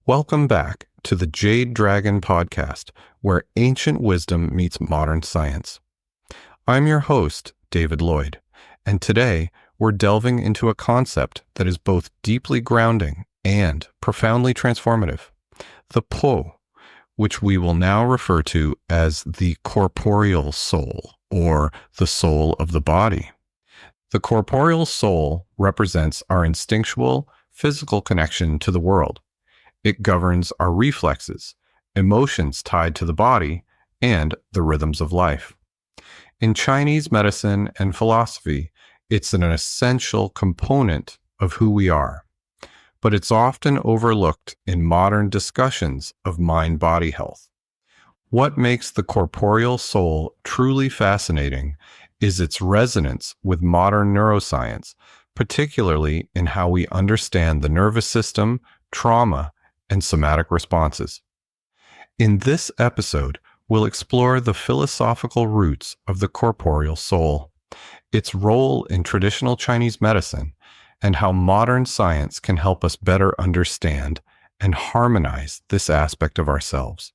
Welcome back to the Jade Dragon podcast, where ancient wisdom meets modern science. I'm your host, David Lloyd, and today we're delving into a concept that is both deeply grounding and profoundly transformative, the Po, which we will now refer to as the corporeal soul, or the soul of the body. The corporeal soul represents our instinctual, physical connection to the world. It governs our reflexes, emotions tied to the body, and the rhythms of life. In Chinese medicine and philosophy, it's an essential component of who we are, but it's often overlooked in modern discussions of mind-body health. What makes the corporeal soul truly fascinating is its resonance with modern neuroscience, particularly in how we understand the nervous system, trauma, and somatic responses. In this episode, we'll explore the philosophical roots of the corporeal soul, its role in traditional Chinese medicine, and how modern science can help us better understand and harmonize this aspect of ourselves.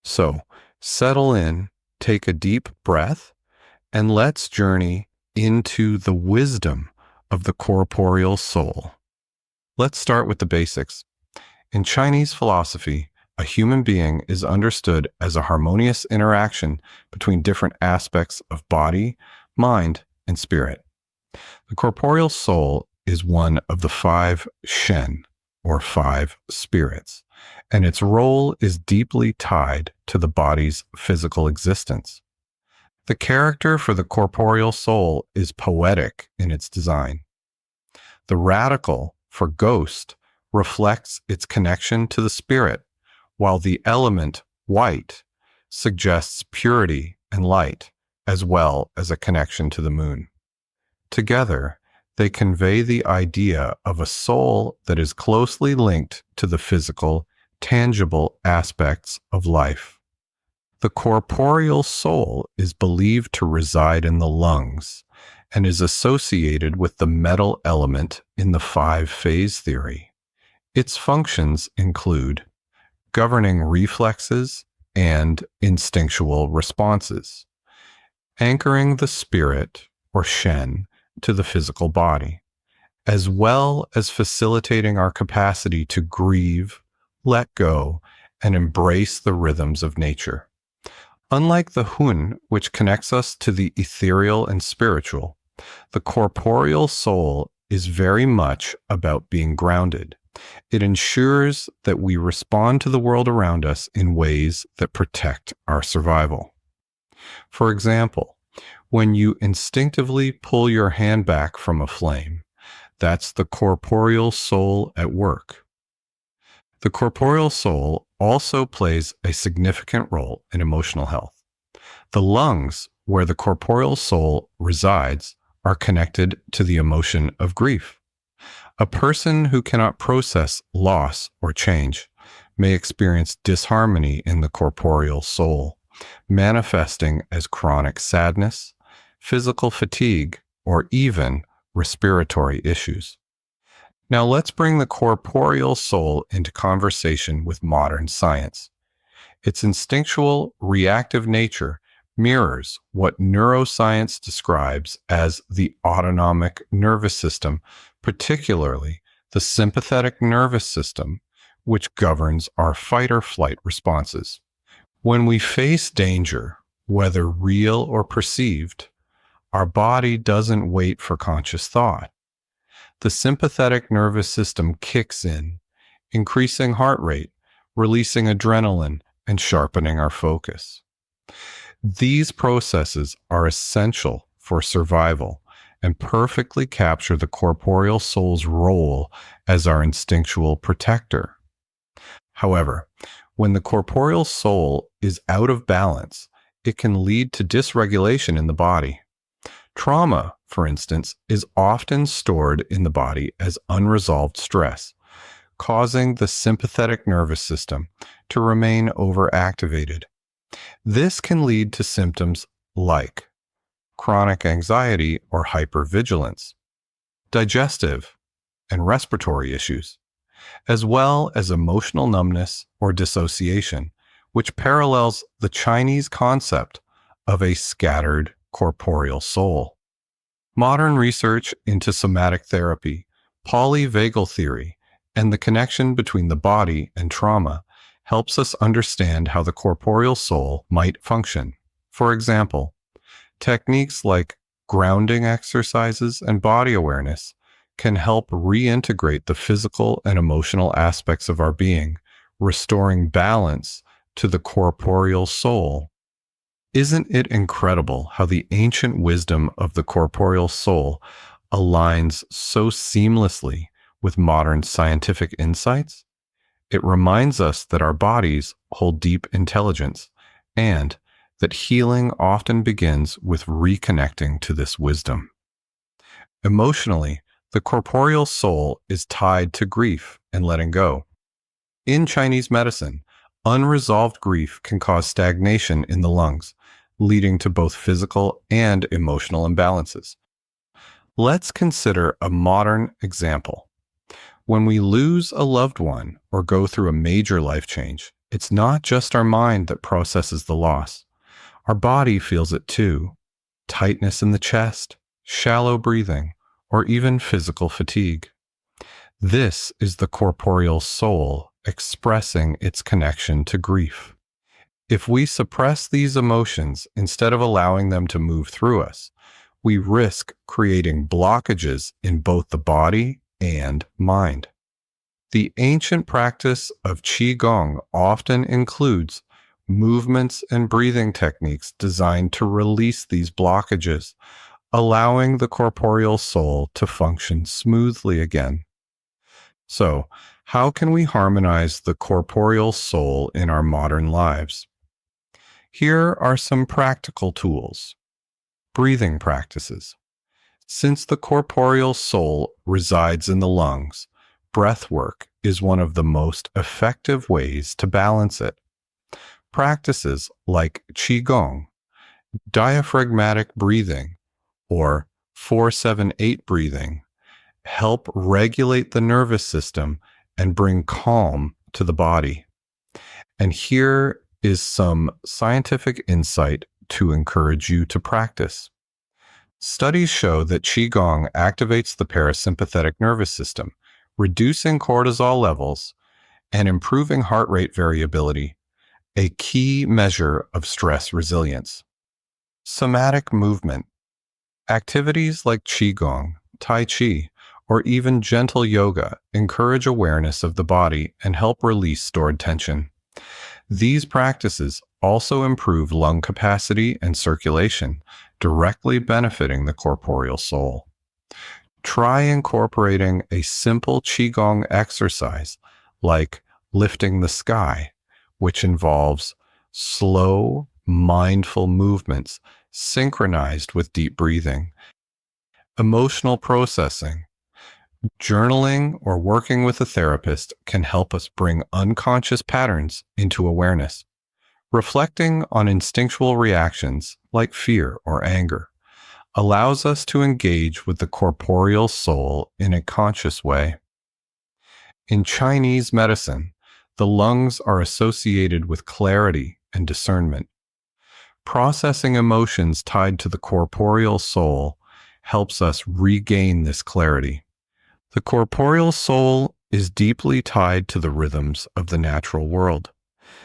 So, settle in, take a deep breath, and let's journey into the wisdom of the corporeal soul. Let's start with the basics. In Chinese philosophy, a human being is understood as a harmonious interaction between different aspects of body, mind, and spirit. The corporeal soul is one of the 5 Shen, or 5 spirits, and its role is deeply tied to the body's physical existence. The character for the corporeal soul is poetic in its design. The radical for ghost reflects its connection to the spirit, while the element white suggests purity and light, as well as a connection to the moon. Together, they convey the idea of a soul that is closely linked to the physical, tangible aspects of life. The corporeal soul is believed to reside in the lungs and is associated with the metal element in the 5-phase theory. Its functions include governing reflexes and instinctual responses, anchoring the spirit, or Shen, to the physical body, as well as facilitating our capacity to grieve, let go, and embrace the rhythms of nature. Unlike the Hun, which connects us to the ethereal and spiritual, the corporeal soul is very much about being grounded. It ensures that we respond to the world around us in ways that protect our survival. For example, when you instinctively pull your hand back from a flame, that's the corporeal soul at work. The corporeal soul also plays a significant role in emotional health. The lungs, where the corporeal soul resides, are connected to the emotion of grief. A person who cannot process loss or change may experience disharmony in the corporeal soul, manifesting as chronic sadness, physical fatigue, or even respiratory issues. Now let's bring the corporeal soul into conversation with modern science. Its instinctual, reactive nature mirrors what neuroscience describes as the autonomic nervous system, particularly the sympathetic nervous system, which governs our fight or flight responses. When we face danger, whether real or perceived, our body doesn't wait for conscious thought. The sympathetic nervous system kicks in, increasing heart rate, releasing adrenaline, and sharpening our focus. These processes are essential for survival and perfectly capture the corporeal soul's role as our instinctual protector. However, when the corporeal soul is out of balance, it can lead to dysregulation in the body. Trauma, for instance, is often stored in the body as unresolved stress, causing the sympathetic nervous system to remain overactivated. This can lead to symptoms like chronic anxiety or hypervigilance, digestive and respiratory issues, as well as emotional numbness or dissociation, which parallels the Chinese concept of a scattered corporeal soul. Modern research into somatic therapy, polyvagal theory, and the connection between the body and trauma helps us understand how the corporeal soul might function. For example, techniques like grounding exercises and body awareness can help reintegrate the physical and emotional aspects of our being, restoring balance to the corporeal soul. Isn't it incredible how the ancient wisdom of the corporeal soul aligns so seamlessly with modern scientific insights? It reminds us that our bodies hold deep intelligence and that healing often begins with reconnecting to this wisdom. Emotionally, the corporeal soul is tied to grief and letting go. In Chinese medicine, unresolved grief can cause stagnation in the lungs, leading to both physical and emotional imbalances. Let's consider a modern example. When we lose a loved one or go through a major life change, it's not just our mind that processes the loss. Our body feels it too. Tightness in the chest, shallow breathing, or even physical fatigue. This is the corporeal soul expressing its connection to grief. If we suppress these emotions instead of allowing them to move through us, we risk creating blockages in both the body and mind. The ancient practice of Qigong often includes movements and breathing techniques designed to release these blockages, allowing the corporeal soul to function smoothly again. So, how can we harmonize the corporeal soul in our modern lives? Here are some practical tools. Breathing practices. Since the corporeal soul resides in the lungs, breath work is one of the most effective ways to balance it. Practices like Qigong, diaphragmatic breathing, or 4-7-8 breathing help regulate the nervous system and bring calm to the body. And here is some scientific insight to encourage you to practice. Studies show that Qigong activates the parasympathetic nervous system, reducing cortisol levels and improving heart rate variability, a key measure of stress resilience. Somatic movement. Activities like Qigong, Tai Chi, or even gentle yoga encourage awareness of the body and help release stored tension. These practices also improve lung capacity and circulation, directly benefiting the corporeal soul. Try incorporating a simple Qigong exercise like lifting the sky, which involves slow, mindful movements synchronized with deep breathing. Emotional processing. Journaling or working with a therapist can help us bring unconscious patterns into awareness. Reflecting on instinctual reactions like fear or anger allows us to engage with the corporeal soul in a conscious way. In Chinese medicine, the lungs are associated with clarity and discernment. Processing emotions tied to the corporeal soul helps us regain this clarity. The corporeal soul is deeply tied to the rhythms of the natural world.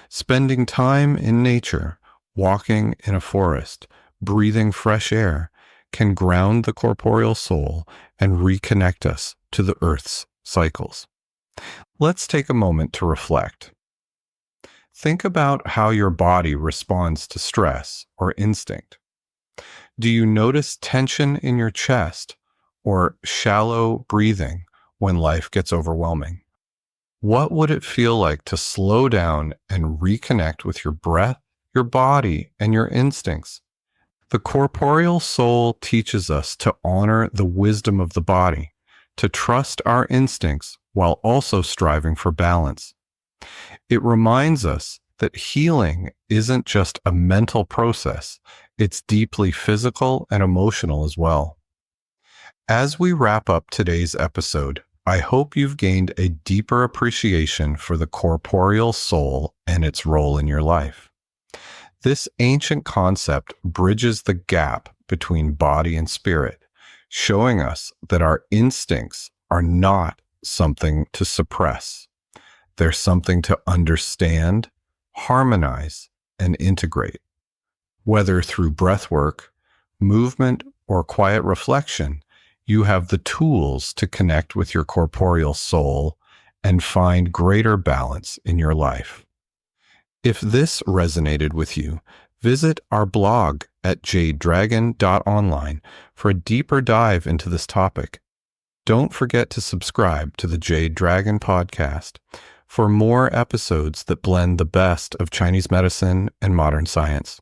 Spending time in nature, walking in a forest, breathing fresh air, can ground the corporeal soul and reconnect us to the Earth's cycles. Let's take a moment to reflect. Think about how your body responds to stress or instinct. Do you notice tension in your chest or shallow breathing when life gets overwhelming? What would it feel like to slow down and reconnect with your breath, your body, and your instincts? The corporeal soul teaches us to honor the wisdom of the body, to trust our instincts while also striving for balance. It reminds us that healing isn't just a mental process, it's deeply physical and emotional as well. As we wrap up today's episode, I hope you've gained a deeper appreciation for the corporeal soul and its role in your life. This ancient concept bridges the gap between body and spirit, showing us that our instincts are not something to suppress. They're something to understand, harmonize, and integrate. Whether through breath work, movement, or quiet reflection, you have the tools to connect with your corporeal soul and find greater balance in your life. If this resonated with you, visit our blog at jadedragon.online for a deeper dive into this topic. Don't forget to subscribe to the Jade Dragon podcast for more episodes that blend the best of Chinese medicine and modern science.